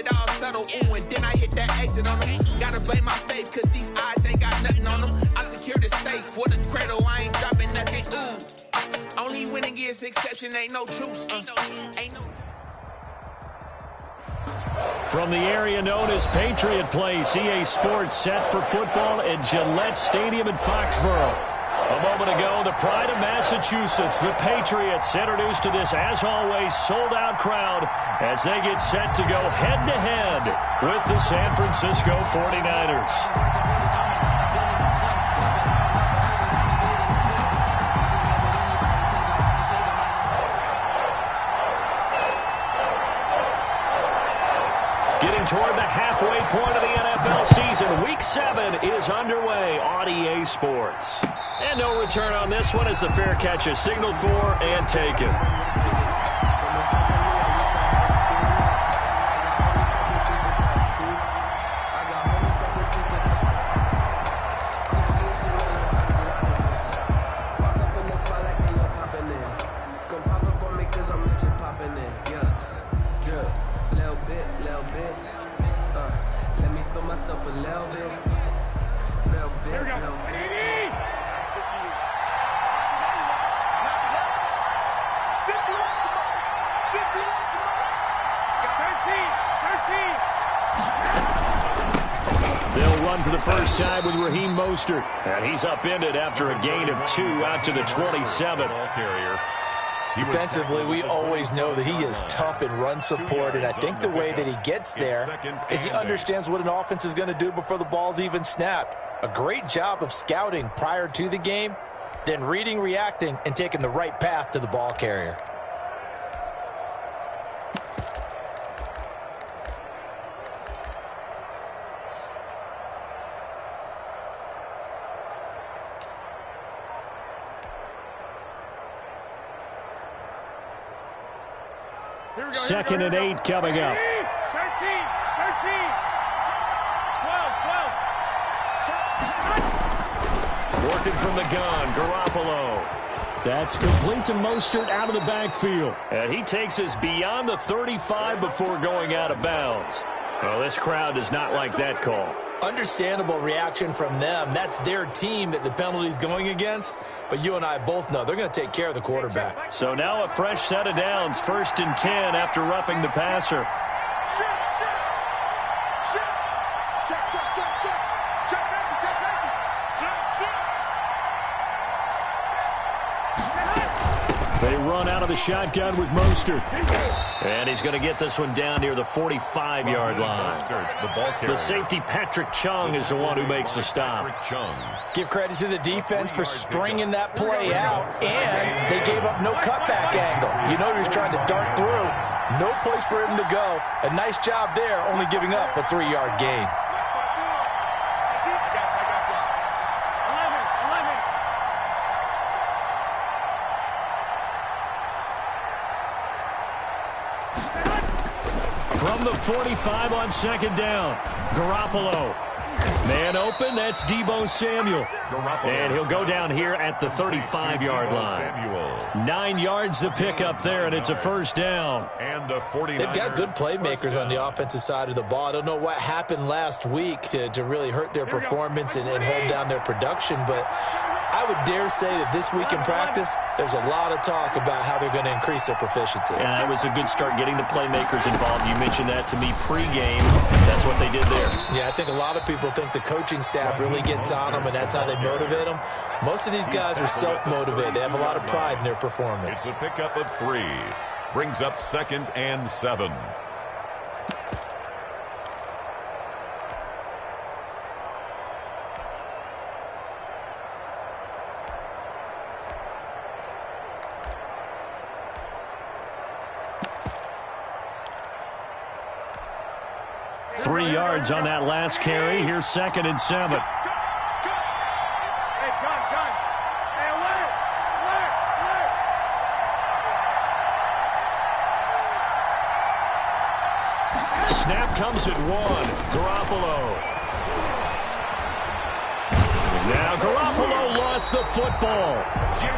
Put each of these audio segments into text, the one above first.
it all settled. Ooh, and then I hit that exit on them. Gotta blame my faith, cause these odds ain't got nothing on them. I secure the safe for the cradle, I ain't dropping nothing. Ooh. Only winning is exception, ain't no truce. Ain't no. From the area known as Patriot Place, EA Sports set for football at Gillette Stadium in Foxborough. A moment ago, the pride of Massachusetts, the Patriots, introduced to this, as always, sold-out crowd as they get set to go head-to-head with the San Francisco 49ers. Getting toward the halfway point of the NFL season, Week 7 is underway on EA Sports. And no return on this one as the fair catch is signaled for and taken. For the first time with Raheem Mostert, and he's upended after a gain of 2 out to the 27. Defensively, we always know that he is tough in run support, and I think the way that he gets there is he understands what an offense is going to do before the ball's even snapped. A great job of scouting prior to the game, then reading, reacting, and taking the right path to the ball carrier. Second and 8 coming up. 13, 12, 12. Working from the gun, Garoppolo. That's complete to Mostert out of the backfield. And he takes us beyond the 35 before going out of bounds. Well, this crowd does not like that call. Understandable reaction from them. That's their team that the penalty's going against. But you and I both know they're going to take care of the quarterback. So now a fresh set of downs. 1st and 10 after roughing the passer. They run out of the shotgun with Mostert. And he's going to get this one down near the 45-yard line. The safety, Patrick Chung, is the one who makes the stop. Give credit to the defense for stringing that play out, and they gave up no cutback angle. You know he was trying to dart through. No place for him to go. A nice job there, only giving up a 3-yard gain. From the 45 on 2nd down, Garoppolo. Man open, that's Deebo Samuel. And he'll go down here at the 35-yard line. 9 yards to pick up there, and it's a 1st down. They've got good playmakers on the offensive side of the ball. I don't know what happened last week to really hurt their performance and hold down their production, but I would dare say that this week in practice, there's a lot of talk about how they're going to increase their proficiency. And that was a good start getting the playmakers involved. You mentioned that to me pregame. That's what they did there. Yeah, I think a lot of people think the coaching staff really gets on them, and that's how they motivate them. Most of these guys are self-motivated. They have a lot of pride in their performance. It's a pickup of 3. Brings up 2nd and 7. Three yards on that last carry. Here's 2nd and 7. Snap comes at 1. Garoppolo. Now Garoppolo lost the football.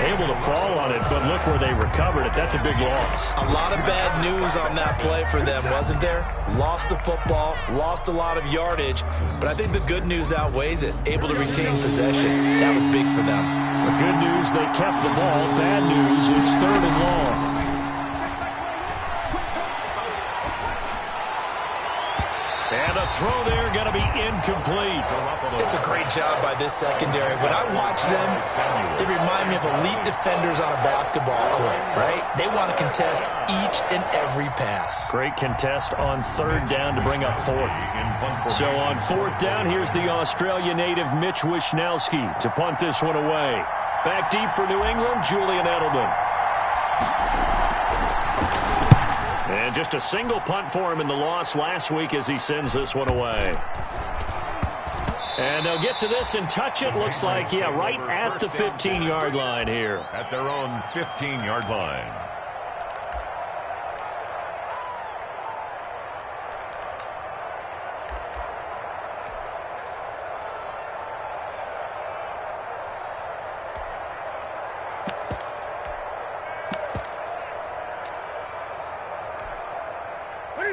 Able to fall on it, but look where they recovered it. That's a big loss. A lot of bad news on that play for them, wasn't there? Lost the football, lost a lot of yardage, but I think the good news outweighs it. Able to retain possession. That was big for them. The good news, they kept the ball. Bad news, it's 3rd and long. And the throw there going to be incomplete. It's a great job by this secondary. When I watch them, they remind me of elite defenders on a basketball court, right? They want to contest each and every pass. Great contest on 3rd down to bring up 4th. So on 4th down, here's the Australia native Mitch Wishnowsky to punt this one away. Back deep for New England, Julian Edelman. And just a single punt for him in the loss last week as he sends this one away. And they'll get to this and touch it. Looks like, yeah, right at the 15-yard line here. At their own 15-yard line.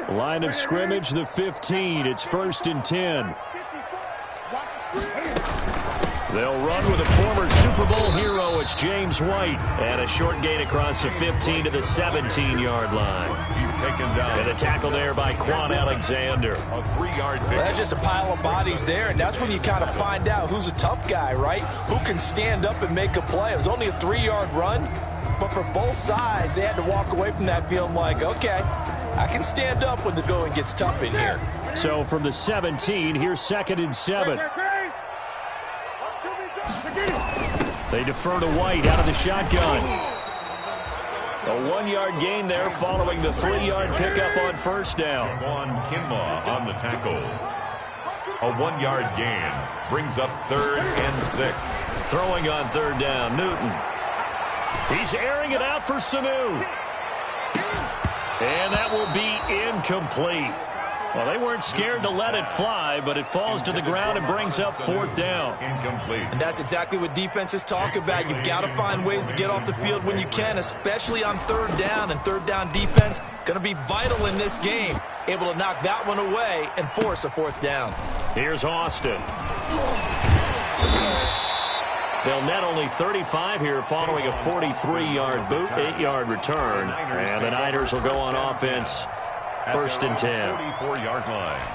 Line of scrimmage, the 15. It's 1st and 10. They'll run with a former Super Bowl hero. It's James White. And a short gain across the 15 to the 17-yard line. He's taken down. And a tackle there by Quan Alexander. A 3-yard pick. Well, that's just a pile of bodies there, and that's when you kind of find out who's a tough guy, right? Who can stand up and make a play. It was only a 3-yard run, but for both sides, they had to walk away from that feeling like, okay, I can stand up when the going gets tough in here. So from the 17, here's 2nd and 7. They defer to White out of the shotgun. A 1-yard gain there following the 3-yard pickup on 1st down. Juan Kinlaw on the tackle. A 1-yard gain brings up 3rd and 6. Throwing on 3rd down, Newton. He's airing it out for Sanu. And that will be incomplete. Well, they weren't scared to let it fly, but it falls to the ground and brings up 4th down. Incomplete. And that's exactly what defenses talk about. You've got to find ways to get off the field when you can, especially on 3rd down. And 3rd down defense going to be vital in this game. Able to knock that one away and force a 4th down. Here's Austin. They'll net only 35 here following a 43-yard boot, 8-yard return. And the Niners will go on offense. 1st and 10. 44-yard line.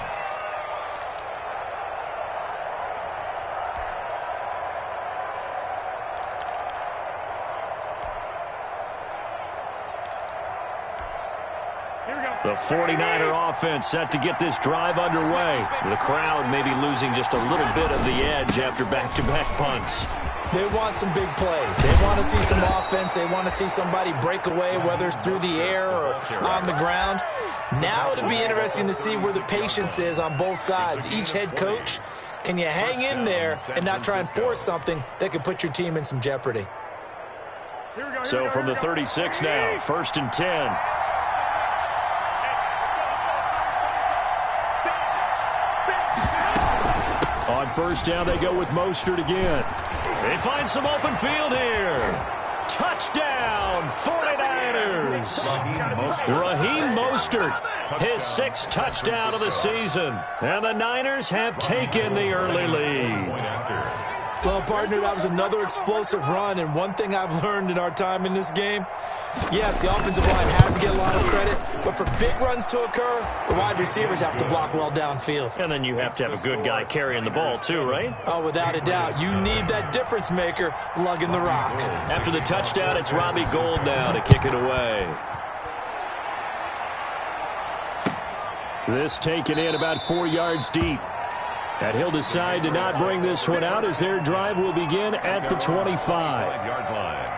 The 49er offense set to get this drive underway. The crowd maybe losing just a little bit of the edge after back-to-back punts. They want some big plays. They want to see some offense. They want to see somebody break away, whether it's through the air or on the ground. Now it'll be interesting to see where the patience is on both sides. Each head coach, can you hang in there and not try and force something that could put your team in some jeopardy? So from the 36 now, 1st and 10. On 1st down, they go with Mostert again. They find some open field here. Touchdown, 49ers. Raheem Mostert, his 6th touchdown of the season. And the Niners have taken the early lead. Well, partner, that was another explosive run, and one thing I've learned in our time in this game, yes, the offensive line has to get a lot of credit, but for big runs to occur, the wide receivers have to block well downfield. And then you have to have a good guy carrying the ball too, right? Oh, without a doubt. You need that difference maker lugging the rock. After the touchdown, it's Robbie Gould now to kick it away. This taken in about 4 yards deep. And he'll decide to not bring this one out as their drive will begin at the 25. 5-yard line.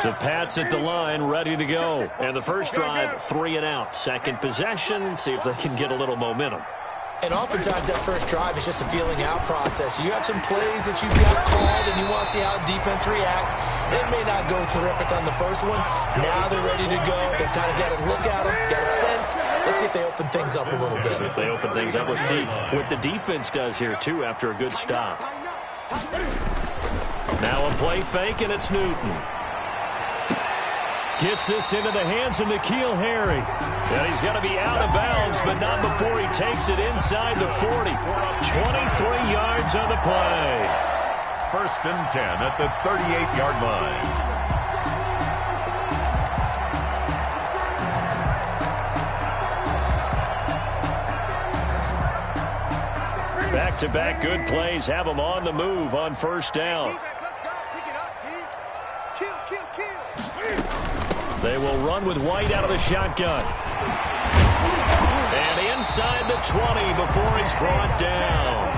The Pats at the line, ready to go. And the first drive, 3 and out. Second possession, see if they can get a little momentum. And oftentimes that first drive is just a feeling out process. You have some plays that you've got called and you want to see how defense reacts. It may not go terrific on the first one. Now they're ready to go. They've kind of got to look at them, got a sense. Let's see if they open things up a little bit. If they open things up, let's see what the defense does here, too, after a good stop. Now a play fake, and it's Newton. Gets this into the hands of N'Keal Harry. And he's going to be out of bounds, but not before he takes it inside the 40. 23 yards on the play. 1st and 10 at the 38-yard line. Back-to-back good plays have them on the move on 1st down. They will run with White out of the shotgun. And inside the 20 before he's brought down.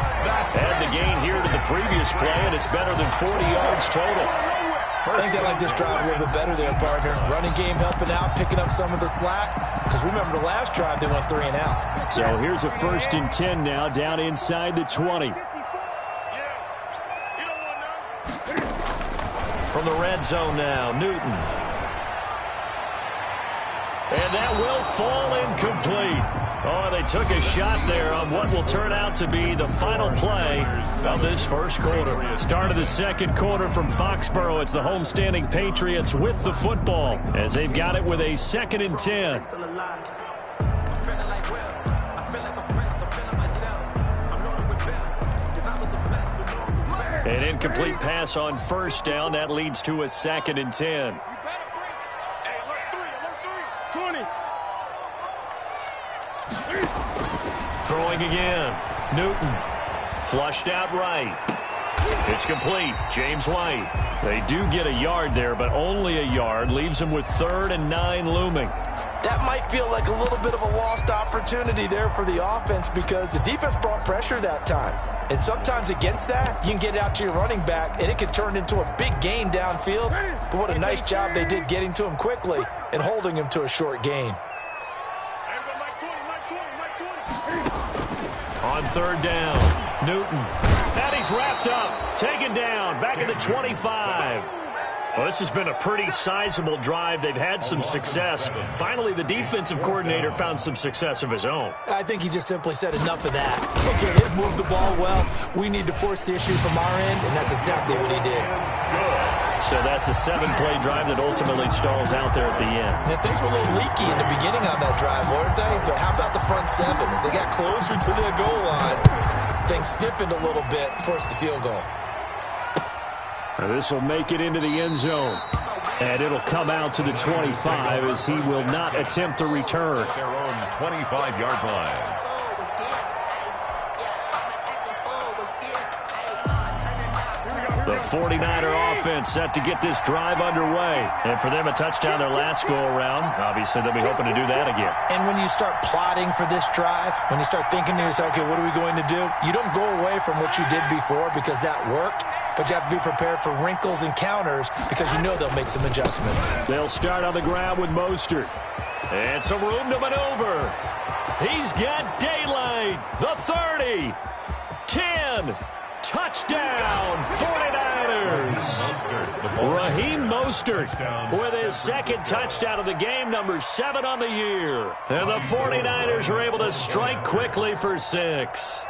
Add the gain here to the previous play, and it's better than 40 yards total. I think they like this drive a little bit better there, partner. Running game helping out, picking up some of the slack. Because remember, the last drive, they went 3 and out. So here's a 1st and 10 now, down inside the 20. From the red zone now, Newton. And that will fall incomplete. Oh, they took a shot there on what will turn out to be the final play of this first quarter. Start of the second quarter from Foxborough. It's the homestanding Patriots with the football as they've got it with a 2nd and 10. An incomplete pass on 1st down. That leads to a 2nd and 10. Throwing again. Newton. Flushed out right. It's complete. James White. They do get a yard there, but only a yard. Leaves them with 3rd and 9 looming. That might feel like a little bit of a lost opportunity there for the offense because the defense brought pressure that time. And sometimes against that, you can get out to your running back, and it could turn into a big gain downfield. But what a nice job they did getting to him quickly and holding him to a short gain. On 3rd down, Newton. And he's wrapped up, taken down, back at the 25. Well, this has been a pretty sizable drive. They've had some success. Finally, the defensive coordinator found some success of his own. I think he just simply said enough of that. Okay, they've moved the ball well. We need to force the issue from our end, and that's exactly what he did. So that's a 7-play drive that ultimately stalls out there at the end. And things were a little leaky in the beginning on that drive, weren't they? But how about the front 7? As they got closer to the goal line, things stiffened a little bit, forced the field goal. This will make it into the end zone. And it'll come out to the 25 as he will not attempt to return. Their own 25-yard line. The 49er offense set to get this drive underway. And for them, a touchdown their last go-around. Obviously, they'll be hoping to do that again. And when you start plotting for this drive, when you start thinking to yourself, okay, what are we going to do? You don't go away from what you did before because that worked. But you have to be prepared for wrinkles and counters because you know they'll make some adjustments. They'll start on the ground with Mostert. And some room to maneuver. He's got daylight. The 30. 10. Touchdown, 49ers. Raheem Mostert with his 2nd touchdown of the game, number 7 on the year. And the 49ers are able to strike quickly for 6.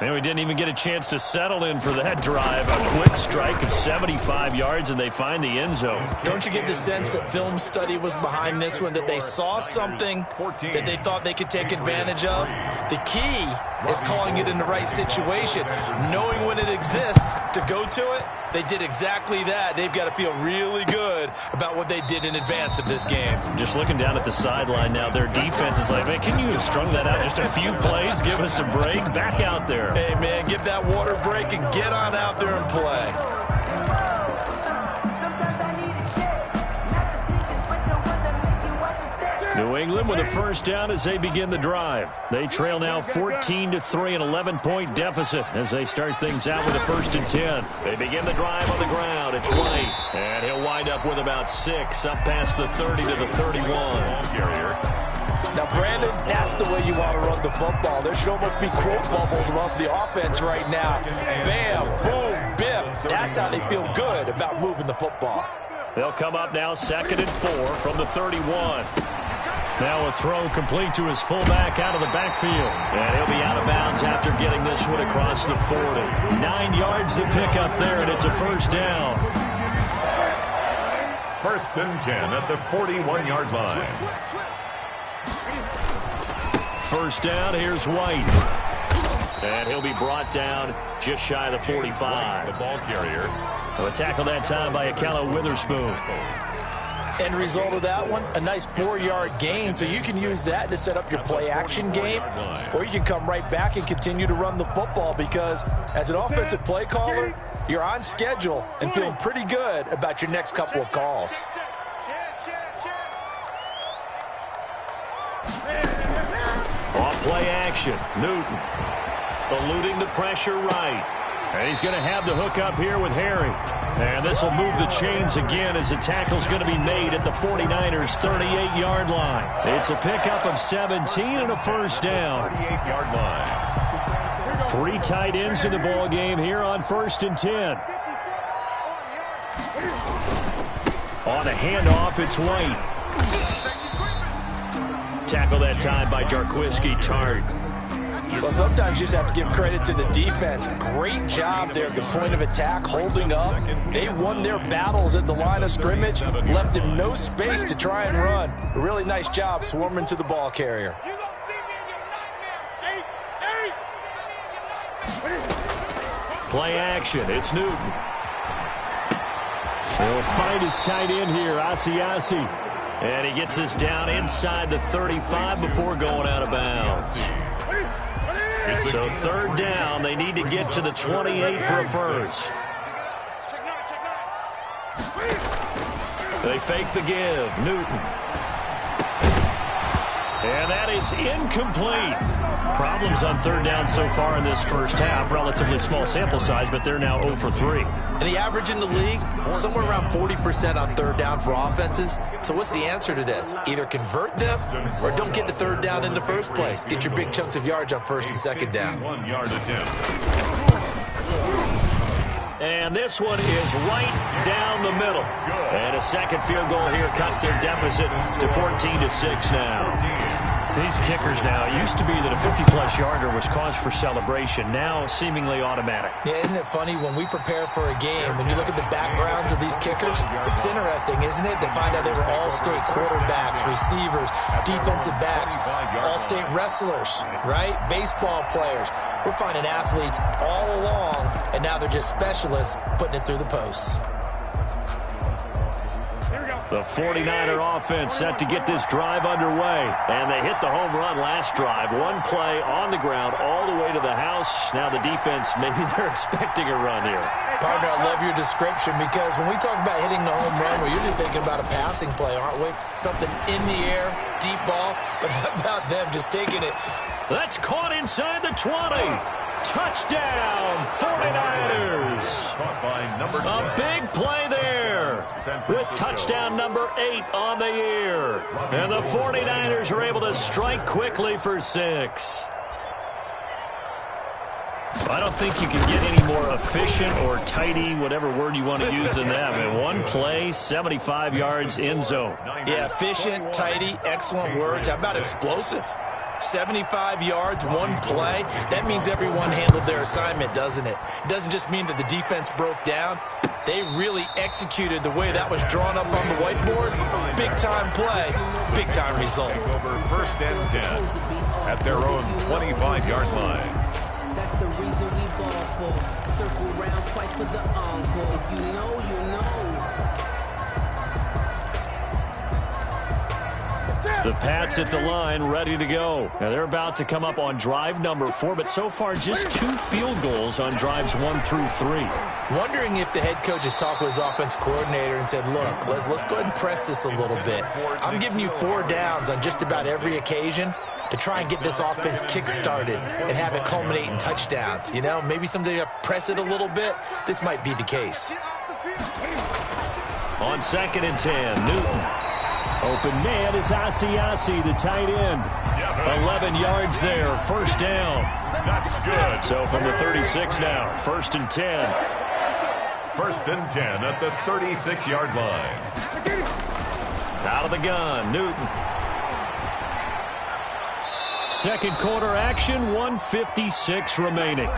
And we didn't even get a chance to settle in for that drive. A quick strike of 75 yards, and they find the end zone. Don't you get the sense that film study was behind this one, that they saw something that they thought they could take advantage of? The key is calling it in the right situation, knowing when it exists to go to it. They did exactly that. They've got to feel really good about what they did in advance of this game. Just looking down at the sideline now, their defense is like, man, can you have strung that out just a few plays? Give us a break. Back out there. Hey, man, give that water break and get on out there and play. New England with a 1st down as they begin the drive. They trail now 14-3, an 11-point deficit as they start things out with a 1st and 10. They begin the drive on the ground. It's White, and he'll wind up with about 6 up past the 30 to the 31. Carrier. Now, Brandon, that's the way you want to run the football. There should almost be quote bubbles above the offense right now. Bam, boom, biff. That's how they feel good about moving the football. They'll come up now 2nd and 4 from the 31. Now a throw complete to his fullback out of the backfield. And he'll be out of bounds after getting this one across the 40. 9 yards to pick up there, and it's a first down. 1st and 10 at the 41-yard line. First down, here's White. And he'll be brought down just shy of the 45. The ball carrier. A tackle that time by Akello Witherspoon. End result of that one, a nice 4-yard gain, so you can use that to set up your play-action game, or you can come right back and continue to run the football because as an offensive play caller, you're on schedule and feeling pretty good about your next couple of calls. Off play action, Newton eluding the pressure right. And he's going to have the hook up here with Harry. And this will move the chains again as the tackle's going to be made at the 49ers' 38-yard line. It's a pickup of 17 and a first down. 38-yard line. 3 tight ends in the ball game here on 1st and 10. On a handoff, it's White. Tackle that time by Jarquiski Tart. Well, sometimes you just have to give credit to the defense. Great job there at the point of attack, holding up. They won their battles at the line of scrimmage, left him no space to try and run. A really nice job swarming to the ball carrier. Play action, it's Newton. He'll find his tight end here, Asiasi. And he gets this down inside the 35 before going out of bounds. So 3rd down, they need to get to the 28 for a first. They fake the give, Newton. And that is incomplete. Problems on 3rd down so far in this first half. Relatively small sample size, but they're now 0 for 3. And the average in the league, somewhere around 40% on 3rd down for offenses. So what's the answer to this? Either convert them or don't get to 3rd down in the first place. Get your big chunks of yards on 1st and 2nd down. 1-yard attempt. And this one is right down the middle. And a second field goal here cuts their deficit to 14-6 now. These kickers now, it used to be that a 50-plus yarder was cause for celebration. Now seemingly automatic. Yeah, isn't it funny when we prepare for a game and you look at the backgrounds of these kickers? It's interesting, isn't it, to find out they were all-state quarterbacks, receivers, defensive backs, all-state wrestlers, right? Baseball players. We're finding athletes all along, and now they're just specialists putting it through the posts. The 49er offense set to get this drive underway. And they hit the home run last drive. One play on the ground all the way to the house. Now the defense, maybe they're expecting a run here. Partner, I love your description because when we talk about hitting the home run, we're usually thinking about a passing play, aren't we? Something in the air, deep ball. But how about them just taking it? That's caught inside the 20. Touchdown, 49ers. A big play there with touchdown number 8 on the year. And the 49ers are able to strike quickly for 6. I don't think you can get any more efficient or tidy, whatever word you want to use than that. In one play, 75 yards in zone. Yeah, efficient, tidy, excellent words. How about explosive? 75 yards, one play. That means everyone handled their assignment, doesn't it? It doesn't just mean that the defense broke down. They really executed the way that was drawn up on the whiteboard. Big-time play, big-time result. Over 1st and 10 at their own 25-yard line. That's the reason we ball for. Circle round twice for the encore. If you know, you know. The Pats at the line, ready to go. Now they're about to come up on drive number 4, but so far just 2 field goals on drives 1 through 3. Wondering if the head coach has talked with his offense coordinator and said, look, let's go ahead and press this a little bit. I'm giving you 4 downs on just about every occasion to try and get this offense kick-started and have it culminate in touchdowns. You know, maybe someday press it a little bit. This might be the case. On 2nd and 10, Newton. Open man is Asiasi, the tight end. 11 yards there, first down. That's good. So from the 36 now, 1st and 10. 1st and 10 at the 36-yard line. Out of the gun, Newton. Second quarter action, 1:56 remaining.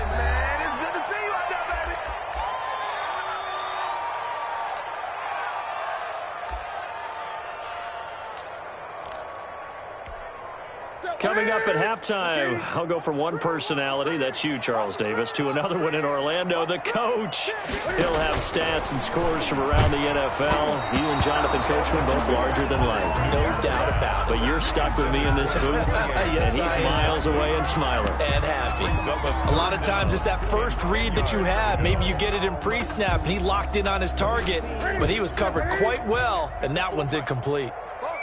Coming up at halftime, I'll go from one personality, that's you, Charles Davis, to another one in Orlando, the coach. He'll have stats and scores from around the NFL. You and Jonathan Coachman both larger than life. No doubt about it. But you're stuck with me in this booth, Yes, and he's miles away and smiling. And happy. A lot of times it's that first read that you have. Maybe you get it in pre-snap. He locked in on his target, but he was covered quite well, and that one's incomplete.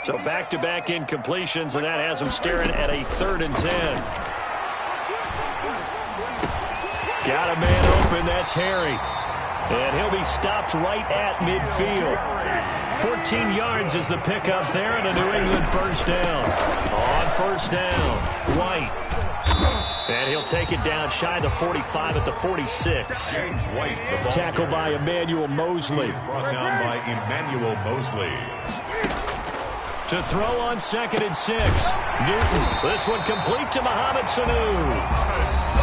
So back-to-back incompletions, and that has him staring at a 3rd and 10. Got a man open, that's Harry. And he'll be stopped right at midfield. 14 yards is the pickup there, and a New England first down. On first down, White. And he'll take it down shy of the 45 at the 46. James White, the ball Tackled by Emmanuel Mosley. brought down by Emmanuel Mosley. To throw on 2nd and 6. Newton. This one complete to Mohamed Sanu.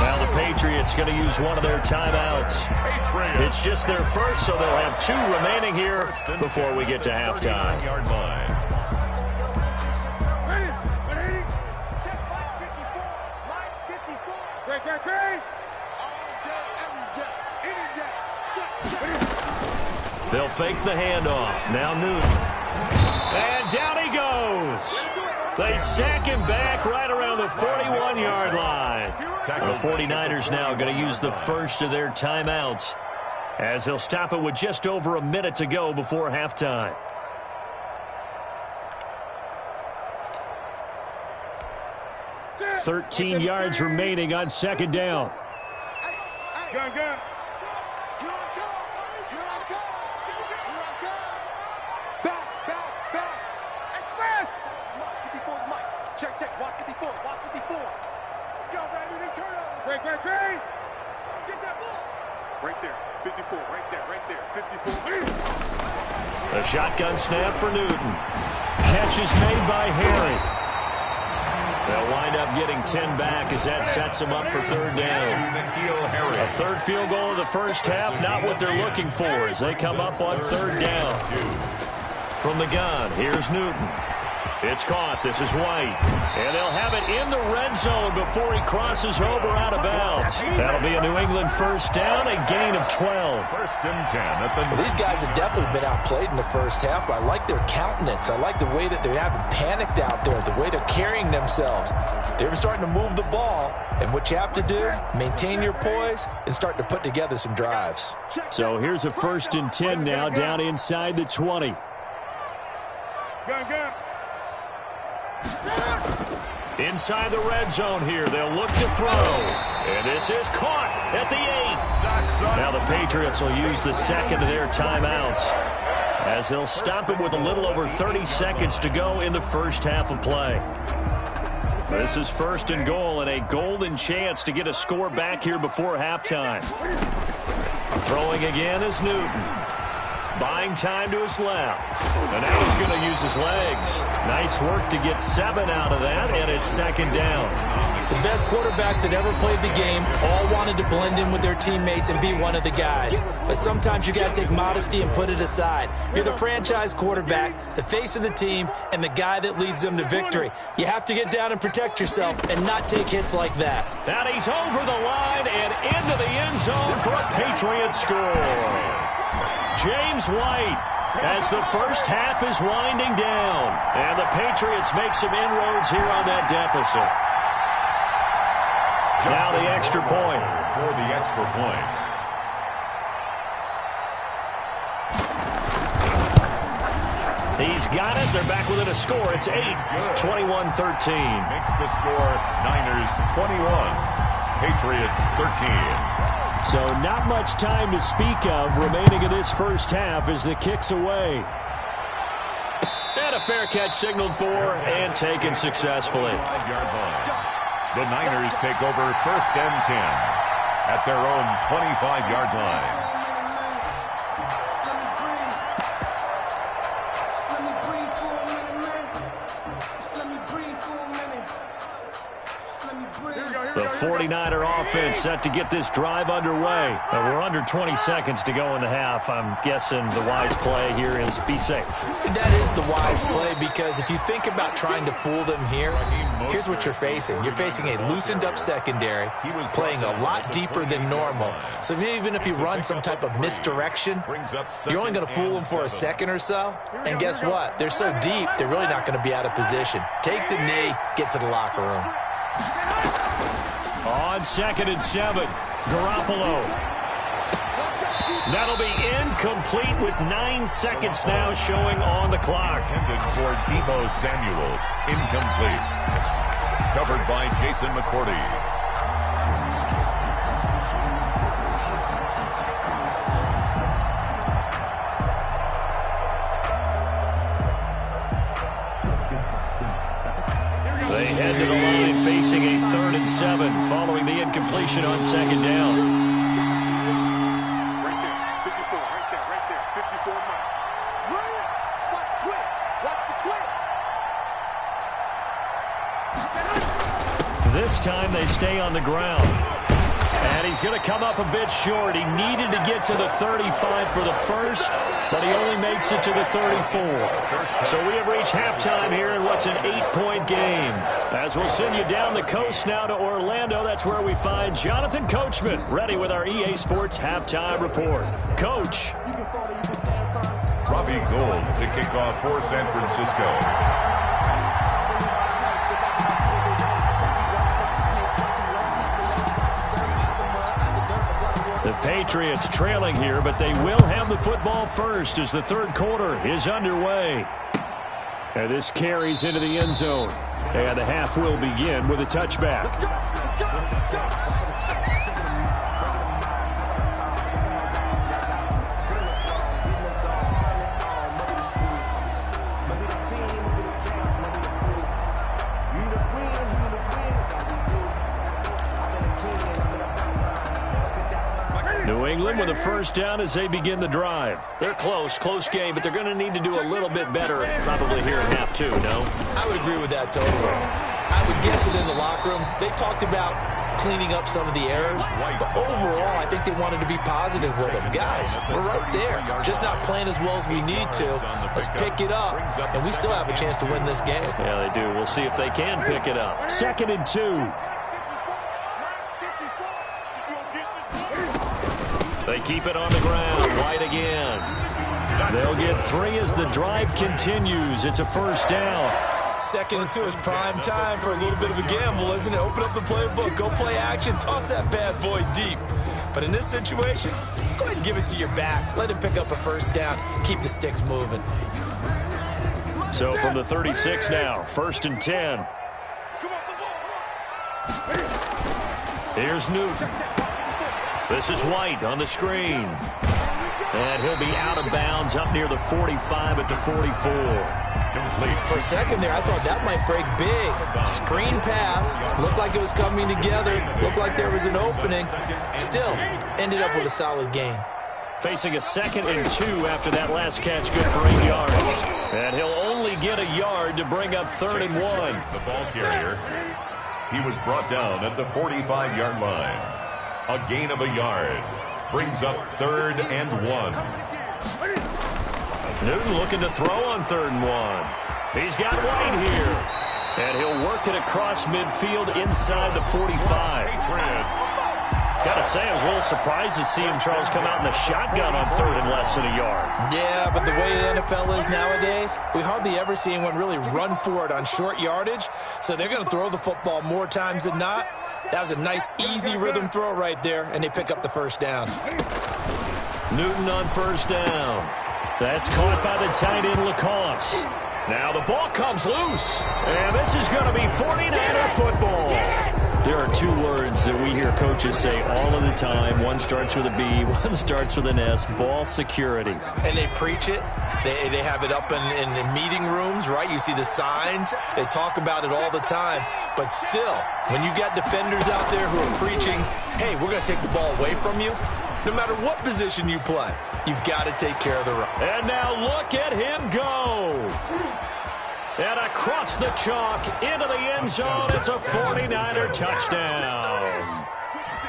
Now the Patriots going to use one of their timeouts. It's just their first, so they'll have 2 remaining here before we get to halftime. Yard line. They'll fake the handoff. Now Newton. And down he goes. They sack him back right around the 41-yard line. The 49ers now going to use the first of their timeouts as they'll stop it with just over a minute to go before halftime. "13 yards remaining on 2nd down. Gun. Check. Watch 54. Let's go, baby. They turn over. Great. Let's get that ball. Right there. 54. Right there. 54. The shotgun snap for Newton. Catch is made by Harry. They'll wind up getting 10 back as that sets them up for 3rd down. A 3rd field goal of the first half, not what they're looking for as they come up on 3rd down. From the gun, here's Newton. It's caught. This is White. And they'll have it in the red zone before he crosses over out of bounds. That'll be a New England first down, a gain of 12. 1st and 10. Well, these guys have definitely been outplayed in the first half. I like their countenance. I like the way that they haven't panicked out there, the way they're carrying themselves. They were starting to move the ball, and what you have to do, maintain your poise and start to put together some drives. So here's a 1st and 10 now down inside the 20. Gun. Inside the red zone here, they'll look to throw. And this is caught at the 8. Now the Patriots will use the 2nd of their timeouts as they'll stop it with a little over 30 seconds to go in the first half of play. This is 1st and goal and a golden chance to get a score back here before halftime. Throwing again is Newton. Buying time to his left. And now he's going to use his legs. Nice work to get 7 out of that, and it's 2nd down. The best quarterbacks that ever played the game all wanted to blend in with their teammates and be one of the guys. But sometimes you got to take modesty and put it aside. You're the franchise quarterback, the face of the team, and the guy that leads them to victory. You have to get down and protect yourself and not take hits like that. Now he's over the line and into the end zone for a Patriot score. James White, as the first half is winding down. And the Patriots make some inroads here on that deficit. Now the extra point. For the extra point. He's got it. They're back within a score. It's 8, 21-13. Makes the score Niners 21, Patriots 13. So not much time to speak of remaining in this first half as the kick's away. And a fair catch signaled for and taken successfully. 5-yard line. The Niners take over 1st and 10 at their own 25-yard line. The 49er offense set to get this drive underway. We're under 20 seconds to go in the half. I'm guessing the wise play here is be safe. That is the wise play, because if you think about trying to fool them here, here's what you're facing. You're facing a loosened-up secondary, playing a lot deeper than normal. So even if you run some type of misdirection, you're only going to fool them for a second or so. And guess what? They're so deep, they're really not going to be out of position. Take the knee, get to the locker room. On 2nd and 7, Garoppolo. That'll be incomplete with 9 seconds now showing on the clock. Intended for Deebo Samuel. Incomplete. Covered by Jason McCourty. They head to the line facing a 3rd and 7 following the incompletion on 2nd down. Right there, 54, right there, 54 miles. Run! Watch the twist! Watch the twist! This time they stay on the ground. And he's going to come up a bit short. He needed to get to the 35 for the first, but he only makes it to the 34. So we have reached halftime here in what's an 8-point game. As we'll send you down the coast now to Orlando, that's where we find Jonathan Coachman, ready with our EA Sports halftime report. Coach. Robbie Gould to kick off for San Francisco. The Patriots trailing here, but they will have the football first as the 3rd quarter is underway. And this carries into the end zone. And the half will begin with a touchback. New England with a first down as they begin the drive. They're close game, but they're going to need to do a little bit better probably here in half 2, no? I would agree with that totally. I would guess it in the locker room. They talked about cleaning up some of the errors, but overall, I think they wanted to be positive with them. Guys, we're right there. Just not playing as well as we need to. Let's pick it up, and we still have a chance to win this game. Yeah, they do. We'll see if they can pick it up. 2nd and 2. They keep it on the ground. White again. They'll get 3 as the drive continues. It's a first down. 2nd and 2 is prime time for a little bit of a gamble, isn't it? Open up the playbook. Go play action. Toss that bad boy deep. But in this situation, go ahead and give it to your back. Let him pick up a first down. Keep the sticks moving. So from the 36 now, 1st and 10. Here's Newton. This is White on the screen. And he'll be out of bounds up near the 45 at the 44. Complete. For a second there, I thought that might break big. Screen pass. Looked like it was coming together. Looked like there was an opening. Still, ended up with a solid gain. Facing a 2nd and 2 after that last catch, good for 8 yards. And he'll only get a yard to bring up 3rd and 1. The ball carrier. He was brought down at the 45-yard line. A gain of a yard. Brings up 3rd and 1. Newton looking to throw on 3rd and 1. He's got White here. And he'll work it across midfield inside the 45. Patriots. Gotta say, I was a little surprised to see him, Charles, come out in the shotgun on 3rd and less than a yard. Yeah, but the way the NFL is nowadays, we hardly ever see anyone really run for it on short yardage. So they're going to throw the football more times than not. That was a nice, easy rhythm throw right there, and they pick up the first down. Newton on 1st down. That's caught by the tight end, Lacoste. Now the ball comes loose, and this is going to be 49er football. There are two words that we hear coaches say all of the time. One starts with a B, one starts with an S, ball security. And they preach it. They have it up in meeting rooms, right? You see the signs. They talk about it all the time. But still, when you got defenders out there who are preaching, hey, we're going to take the ball away from you, no matter what position you play, you've got to take care of the run. And now look at him go. And across the chalk into the end zone, it's a 49er touchdown.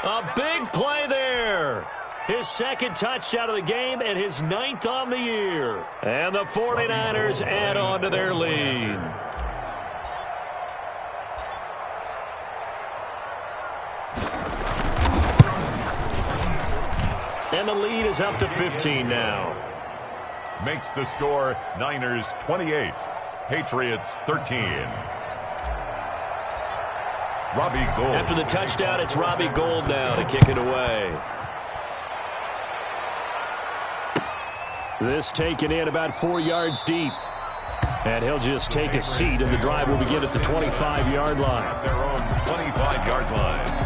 A big play there. His second touchdown of the game and his 9th on the year. And the 49ers add on to their lead. And the lead is up to 15 now. Makes the score Niners 28. Patriots 13. Robbie Gould. After the touchdown, it's Robbie Gould now to kick it away. This taken in about 4 yards deep. And he'll just take a seat, and the drive will begin at the 25-yard line. Their own 25-yard line.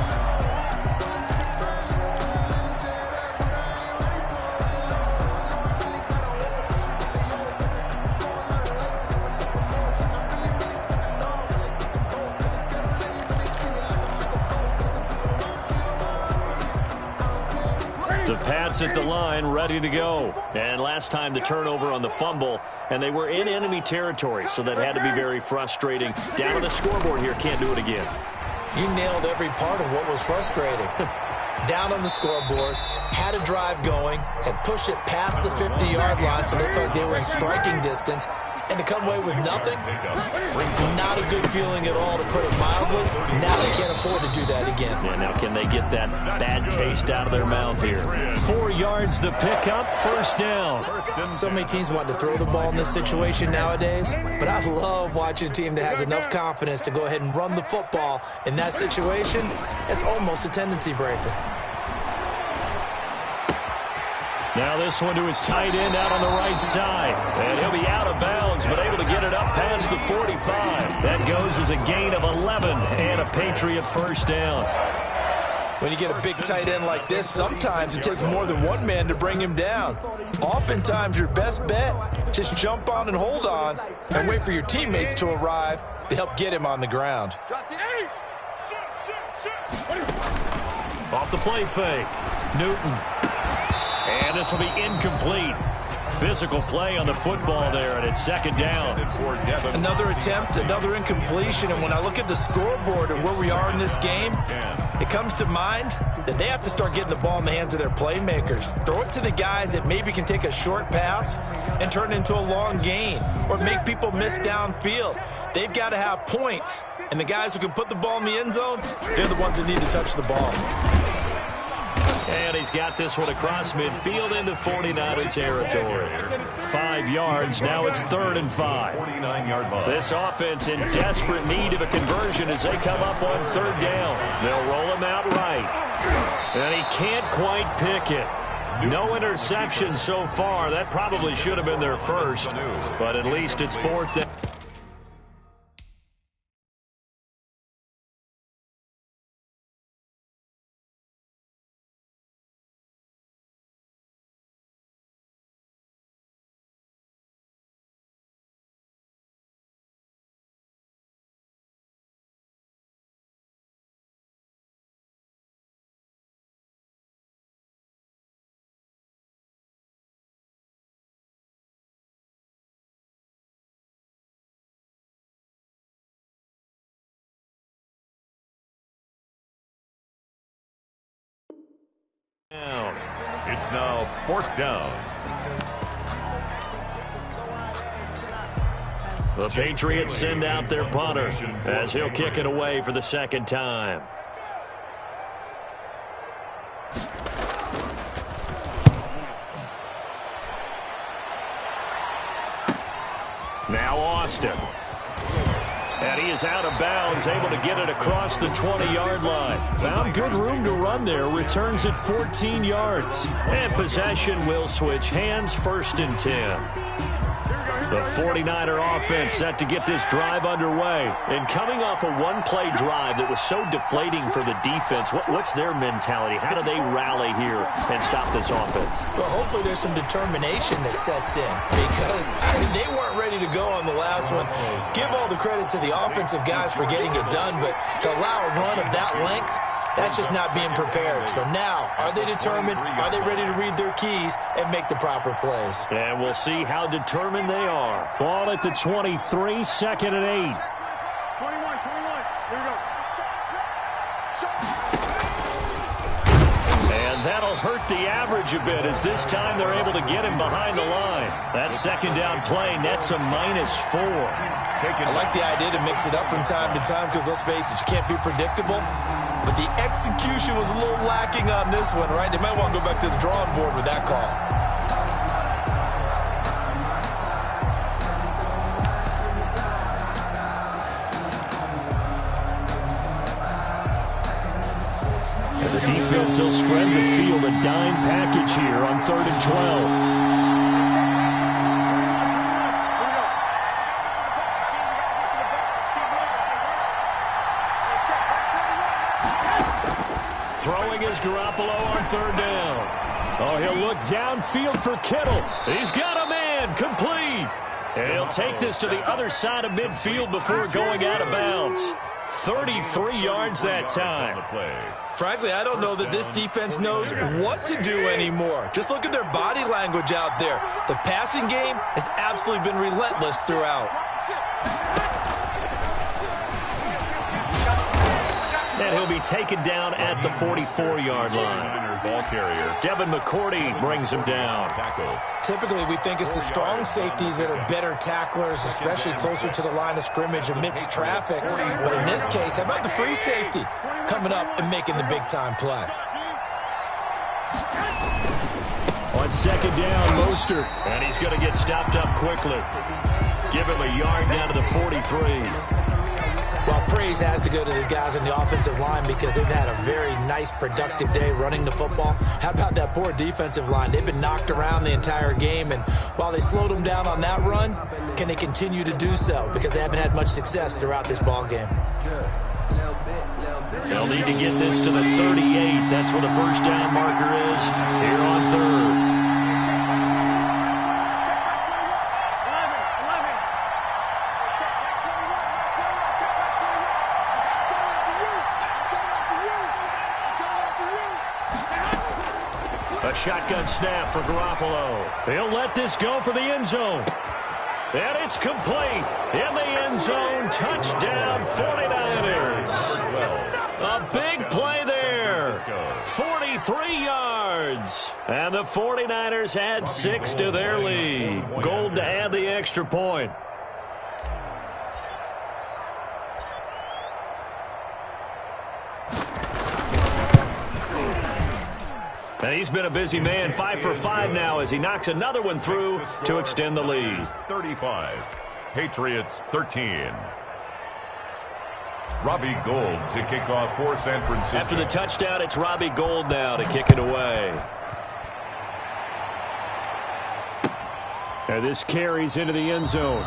The Pats at the line, ready to go. And last time the turnover on the fumble, and they were in enemy territory, so that had to be very frustrating. Down on the scoreboard here, can't do it again. You nailed every part of what was frustrating. Down on the scoreboard, had a drive going, had pushed it past the 50-yard line, so they felt they were in striking distance. And to come away with nothing, not a good feeling at all, to put it mildly. Now they can't afford to do that again. Yeah, now can they get that bad taste out of their mouth here? 4 yards the pickup, first down. So many teams want to throw the ball in this situation nowadays, but I love watching a team that has enough confidence to go ahead and run the football. In that situation, it's almost a tendency breaker. Now this one to his tight end out on the right side. And he'll be out of bounds, but able to get it up past the 45. That goes as a gain of 11 and a Patriot first down. When you get a big tight end like this, sometimes it takes more than one man to bring him down. Oftentimes your best bet, just jump on and hold on and wait for your teammates to arrive to help get him on the ground. Off the play fake, Newton. And this will be incomplete. Physical play on the football there, and it's second down. Another attempt, another incompletion, and when I look at the scoreboard and where we are in this game, it comes to mind that they have to start getting the ball in the hands of their playmakers. Throw it to the guys that maybe can take a short pass and turn it into a long gain or make people miss downfield. They've got to have points, and the guys who can put the ball in the end zone, they're the ones that need to touch the ball. And he's got this one across midfield into 49er territory. 5 yards, now it's 3rd and 5. 49-yard line. This offense in desperate need of a conversion as they come up on 3rd down. They'll roll him out right. And he can't quite pick it. No interception so far. That probably should have been their first, but at least it's 4th down. It's now 4th down. The Patriots send out their punter as he'll kick it away for the second time. Now Austin. And he is out of bounds, able to get it across the 20-yard line. Found good room to run there, returns at 14 yards. And possession will switch hands, 1st and 10. The 49er offense set to get this drive underway. And coming off a one-play drive that was so deflating for the defense, what's their mentality? How do they rally here and stop this offense? Well, hopefully there's some determination that sets in because they weren't ready to go on the last one. Give all the credit to the offensive guys for getting it done, but to allow a run of that length, that's just not being prepared. So now, are they determined? Are they ready to read their keys and make the proper plays? And we'll see how determined they are. Ball at the 23, 2nd and 8. 21. Here we go. And that'll hurt the average a bit as this time they're able to get him behind the line. That second down play nets a -4. I like the idea to mix it up from time to time because, let's face it, you can't be predictable. But the execution was a little lacking on this one, right? They might want to go back to the drawing board with that call. And the defense will spread the field, a dime package here on 3rd and 12. Throwing is Garoppolo on 3rd down. Oh, he'll look downfield for Kittle. He's got a man, complete. And he'll take this to the other side of midfield before going out of bounds. 33 yards that time. Frankly, I don't know that this defense knows what to do anymore. Just look at their body language out there. The passing game has absolutely been relentless throughout. And he'll be taken down at the 44-yard line. Ball carrier Devin McCourty brings him down. Typically, we think it's the strong safeties that are better tacklers, especially closer to the line of scrimmage amidst traffic. But in this case, how about the free safety coming up and making the big-time play? On 2nd down, Mostert. And he's going to get stopped up quickly. Give him a yard down to the 43. Well, praise has to go to the guys on the offensive line because they've had a very nice, productive day running the football. How about that poor defensive line? They've been knocked around the entire game, and while they slowed them down on that run, can they continue to do so? Because they haven't had much success throughout this ball game. They'll need to get this to the 38. That's where the first down marker is here on 3rd. A shotgun snap for Garoppolo. He'll let this go for the end zone. And it's complete. In the end zone, touchdown 49ers. A big play there. 43 yards. And the 49ers add 6 to their lead. Gold to add the extra point. And he's been a busy man, 5 for 5 now as he knocks another one through to extend the lead. 35, Patriots 13. Robbie Gould to kick off for San Francisco. After the touchdown, it's Robbie Gould now to kick it away. And this carries into the end zone.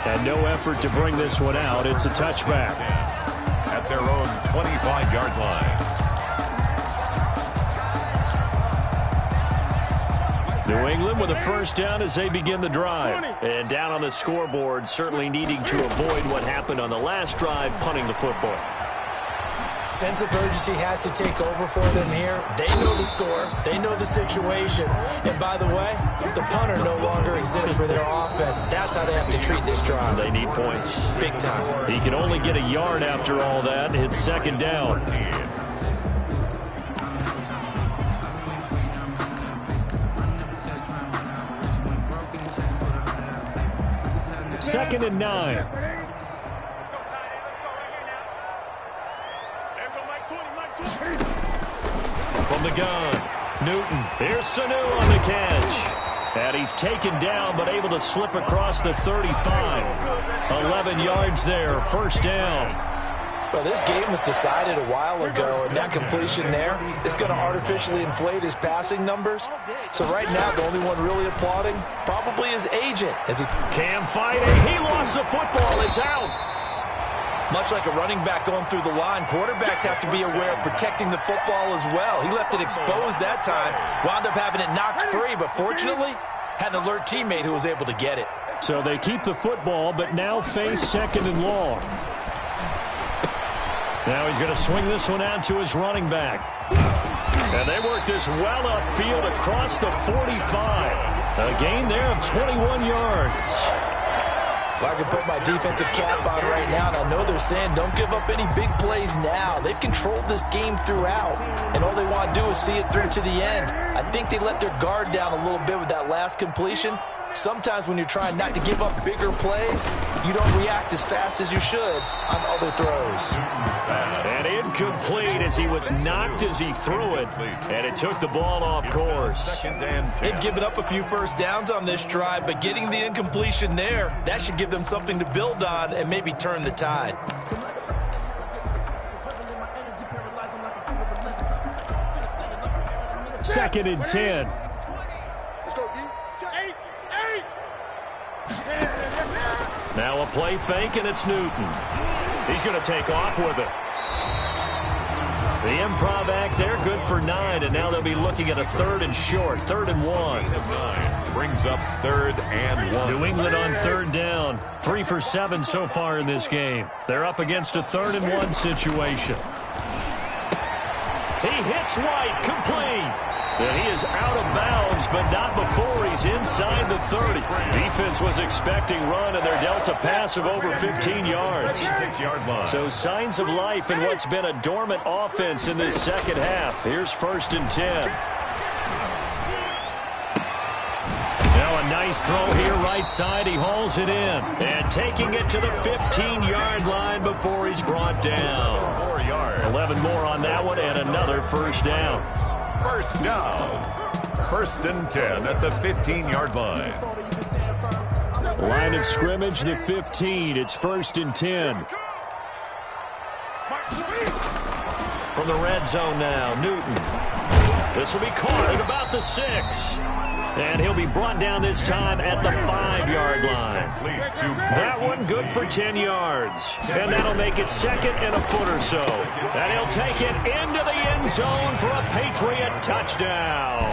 And no effort to bring this one out. It's a touchback. At their own 25-yard line. New England with a first down as they begin the drive. And down on the scoreboard, certainly needing to avoid what happened on the last drive, punting the football. Sense of urgency has to take over for them here. They know the score. They know the situation. And by the way, the punter no longer exists for their offense. That's how they have to treat this drive. They need points. Big time. He can only get a yard after all that. It's 2nd down. 2nd and 9. From the gun, Newton. Here's Sanu on the catch. And he's taken down, but able to slip across the 35. 11 yards there, first down. Well, this game was decided a while ago, and that completion there is going to artificially inflate his passing numbers. So right now, the only one really applauding probably his agent. As he Cam fighting. He lost the football. It's out. Much like a running back going through the line, quarterbacks have to be aware of protecting the football as well. He left it exposed that time, wound up having it knocked free, but fortunately, had an alert teammate who was able to get it. So they keep the football, but now face 2nd and long. Now he's going to swing this one out to his running back. And they work this well upfield across the 45. A gain there of 21 yards. If I could put my defensive cap on right now, and I know they're saying don't give up any big plays now. They've controlled this game throughout, and all they want to do is see it through to the end. I think they let their guard down a little bit with that last completion. Sometimes when you're trying not to give up bigger plays, you don't react as fast as you should on other throws. And incomplete as he was knocked as he threw it, and it took the ball off course. They've given up a few first downs on this drive, but getting the incompletion there, that should give them something to build on and maybe turn the tide. Second and 10. Let's go, D. 8. Now a play fake, and it's Newton. He's going to take off with it. The improv act there, good for 9, and now they'll be looking at a 3rd and short, 3rd and 1. 9 brings up 3rd and 1. New England on 3rd down, 3 for 7 so far in this game. They're up against a 3rd and 1 situation. He hits White, complete. And he is out of bounds, but not before he's inside the 30. Defense was expecting run, and they're dealt a pass of over 15 yards. 6-yard line. So signs of life in what's been a dormant offense in this second half. Here's 1st and 10. Now a nice throw here right side. He hauls it in. And taking it to the 15-yard line before he's brought down. 4 yards. 11 more on that one, and another first down. First down. 1st and 10 at the 15-yard line. Line of scrimmage, the 15. It's 1st and 10. From the red zone now, Newton. This will be caught at about the 6. And he'll be brought down this time at the 5-yard line. That one good for 10 yards. And that'll make it 2nd and a foot or so. And he'll take it into the end zone for a Patriot touchdown.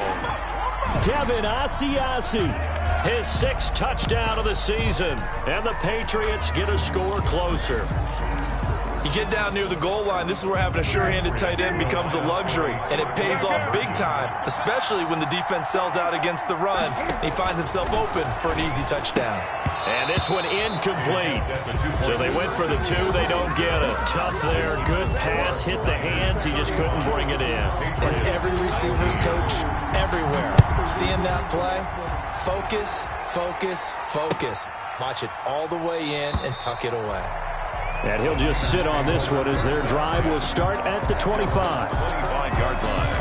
Devin Asiasi, his 6th touchdown of the season. And the Patriots get a score closer. You get down near the goal line, this is where having a sure-handed tight end becomes a luxury, and it pays off big time, especially when the defense sells out against the run. He finds himself open for an easy touchdown. And this one incomplete. So they went for the 2, they don't get it. Tough there, good pass, hit the hands, he just couldn't bring it in. And every receiver's coach everywhere, seeing that play, focus, focus, focus. Watch it all the way in and tuck it away. And he'll just sit on this one as their drive will start at the 25. 25-yard line.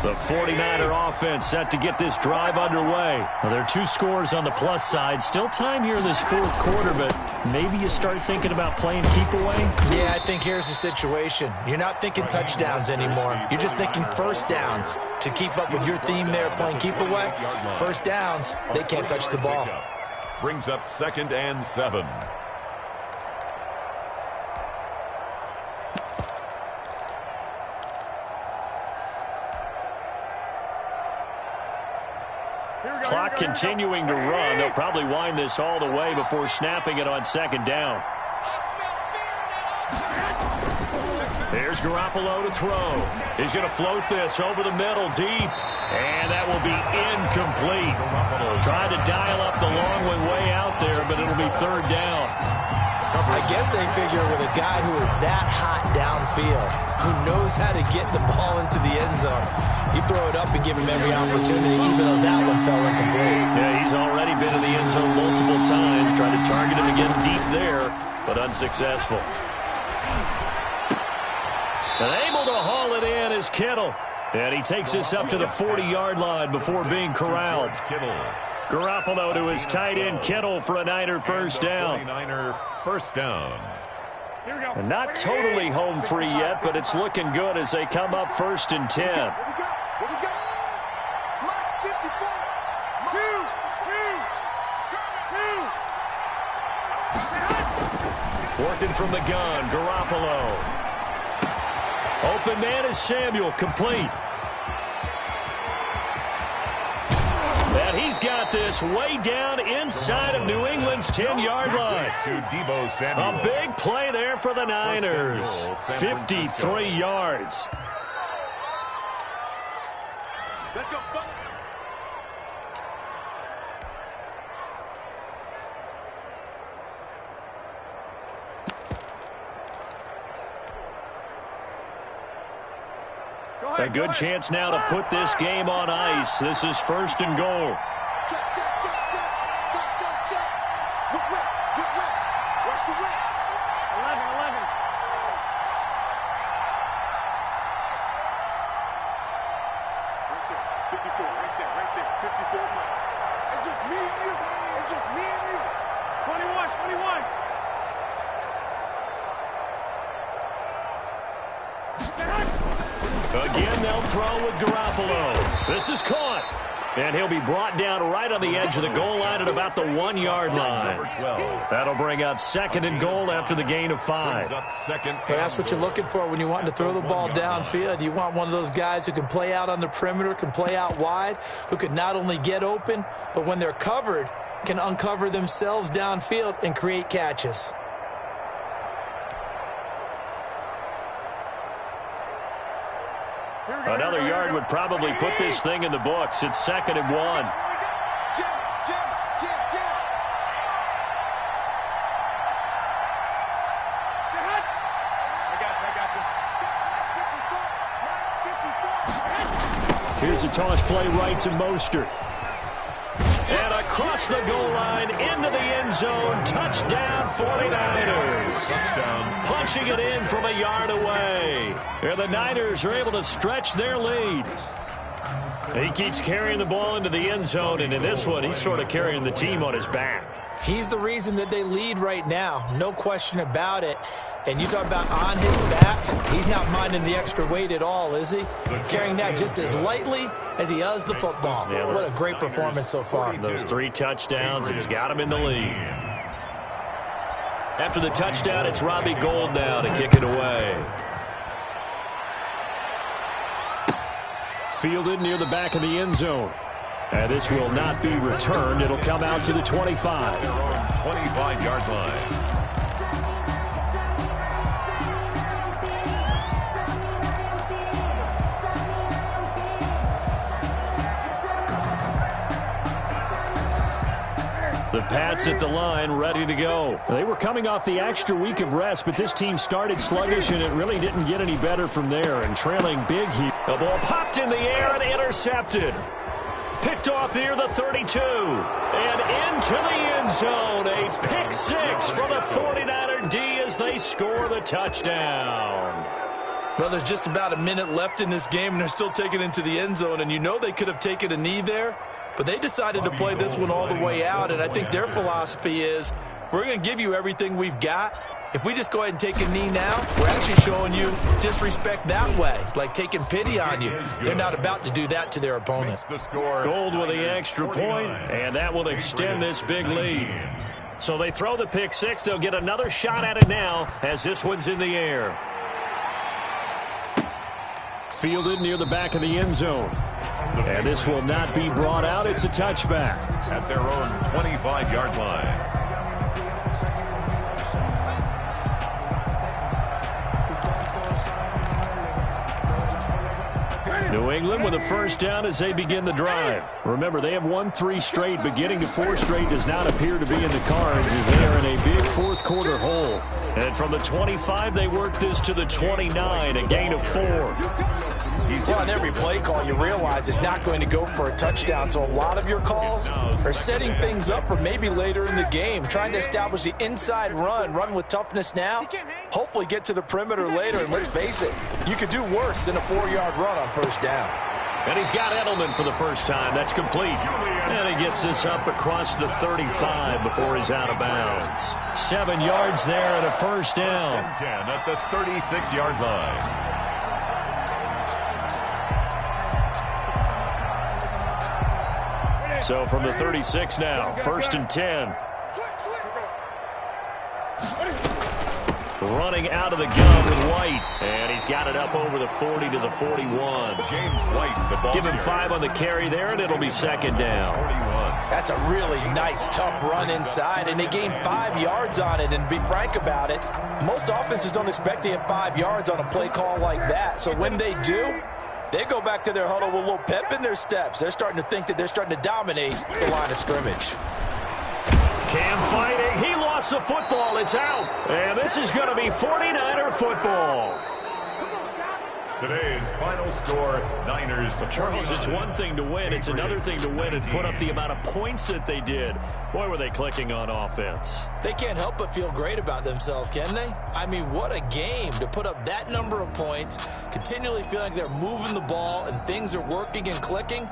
The 49er offense set to get this drive underway. Well, there are 2 scores on the plus side. Still time here in this 4th quarter, but maybe you start thinking about playing keep away? Yeah, I think here's the situation. You're not thinking touchdowns anymore. You're just thinking first downs. To keep up with your theme there, playing keep away, first downs, they can't touch the ball. Brings up 2nd and 7. Clock continuing to run. They'll probably wind this all the way before snapping it on 2nd down. Here's Garoppolo to throw. He's going to float this over the middle deep. And that will be incomplete. Tried to dial up the long one way out there, but it'll be 3rd down. I guess they figure with a guy who is that hot downfield, who knows how to get the ball into the end zone, you throw it up and give him every opportunity, even though that one fell incomplete. Yeah, he's already been in the end zone multiple times, trying to target him again deep there, but unsuccessful. And able to haul it in is Kittle. And he takes this up to the 40-yard line before being corralled. Garoppolo to his tight end Kittle for a Niner first down. 49er first down. And not totally home free yet, but it's looking good as they come up 1st and 10. Here we go. Mark 54. Working from the gun, Garoppolo. Open man is Samuel, complete. And he's got this way down inside of New England's 10-yard line. A big play there for the Niners. 53 yards. Let's go. A good chance now to put this game on ice. This is 1st and goal. Check. Whip. Watch the whip. 11. Right there. 54, right there. 54 Mike. It's just me and you. 21. Again, they'll throw with Garoppolo. This is caught. And he'll be brought down right on the edge of the goal line at about the 1-yard line. That'll bring up 2nd and goal after the gain of 5. Hey, that's what you're looking for when you want to throw the ball downfield. You want one of those guys who can play out on the perimeter, can play out wide, who can not only get open, but when they're covered, can uncover themselves downfield and create catches. Another yard would probably put this thing in the books. It's 2nd and 1. Jim. I got you. Here's a toss play right to Mostert. And across the goal line into the end zone. Touchdown 49ers. Touchdown. Punching it in from a yard away. Here the Niners are able to stretch their lead. He keeps carrying the ball into the end zone, and in this one, he's sort of carrying the team on his back. He's the reason that they lead right now. No question about it. And you talk about on his back, he's not minding the extra weight at all, is he? Carrying that just as lightly as he does the football. Yeah, what a great performance so far. Those 3 touchdowns, it's got him in the lead. After the touchdown, it's Robbie Gould now to kick it away. Fielded near the back of the end zone. And this will not be returned. It'll come out to the 25. 25-yard line. The Pats at the line, ready to go. They were coming off the extra week of rest, but this team started sluggish, and it really didn't get any better from there. And trailing big here. The ball popped in the air and intercepted. Picked off near the 32. And into the end zone. A pick 6 for the 49er D as they score the touchdown. Well, there's just about a minute left in this game, and they're still taking it into the end zone. And you know they could have taken a knee there. But they decided to play this one all the way out, and I think their philosophy is, we're going to give you everything we've got. If we just go ahead and take a knee now, we're actually showing you disrespect that way, like taking pity on you. They're not about to do that to their opponent. Gould with the extra point, and that will extend this big lead. So they throw the pick 6. They'll get another shot at it now as this one's in the air. Fielded near the back of the end zone. And this will not be brought out. It's a touchback. At their own 25-yard line. New England with a first down as they begin the drive. Remember, they have won 3 straight, but getting to 4 straight does not appear to be in the cards as they are in a big fourth-quarter hole. And from the 25, they work this to the 29, a gain of 4. Well, on every play call, you realize it's not going to go for a touchdown. So a lot of your calls are setting things up for maybe later in the game, trying to establish the inside run with toughness now, hopefully get to the perimeter later. And let's face it, you could do worse than a 4-yard run on first down. And he's got Edelman for the first time. That's complete. And he gets this up across the 35 before he's out of bounds. 7 yards there and a first down. 10 at the 36-yard line. So from the 36 now, 1st and 10. Running out of the gun with White. And he's got it up over the 40 to the 41. James White, the ball. Give him 5 on the carry there, and it'll be 2nd down. 41. That's a really nice, tough run inside, and they gained 5 yards on it. And be frank about it, most offenses don't expect to get 5 yards on a play call like that. So when they do, they go back to their huddle with a little pep in their steps. They're starting to think that they're starting to dominate the line of scrimmage. Cam fighting. He lost the football. It's out. And this is going to be 49er football. Today's final score, Niners. Charles, it's one thing to win. It's another thing to win and put up the amount of points that they did. Boy, were they clicking on offense. They can't help but feel great about themselves, can they? I mean, what a game to put up that number of points, continually feeling like they're moving the ball and things are working and clicking.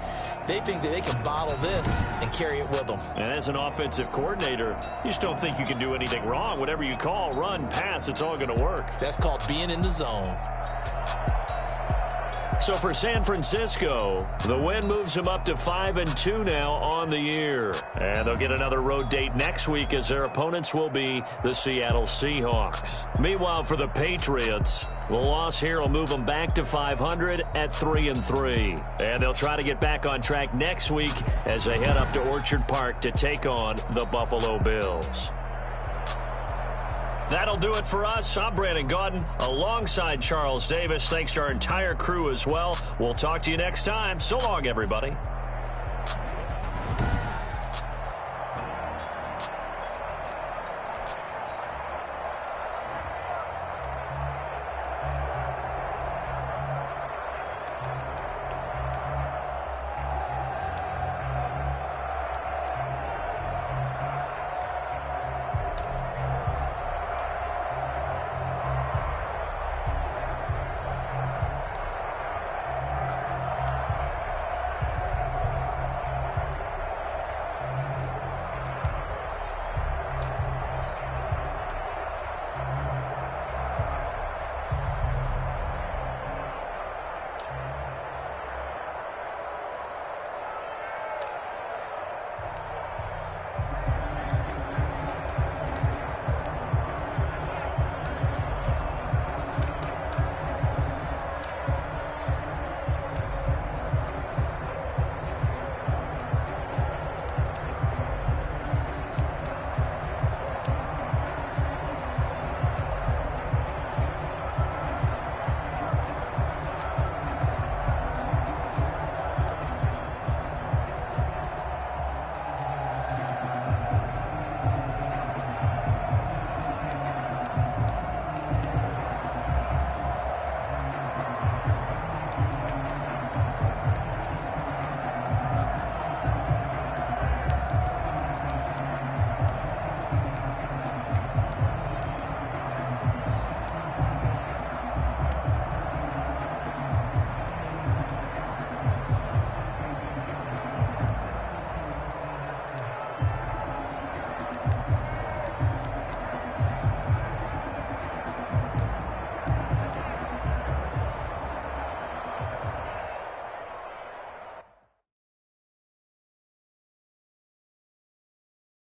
They think that they can bottle this and carry it with them. And as an offensive coordinator, you just don't think you can do anything wrong. Whatever you call, run, pass, it's all going to work. That's called being in the zone. So for San Francisco, the win moves them up to 5-2 now on the year. And they'll get another road date next week as their opponents will be the Seattle Seahawks. Meanwhile, for the Patriots, the loss here will move them back to 500 at 3-3. And they'll try to get back on track next week as they head up to Orchard Park to take on the Buffalo Bills. That'll do it for us. I'm Brandon Gaudin alongside Charles Davis. Thanks to our entire crew as well. We'll talk to you next time. So long, everybody.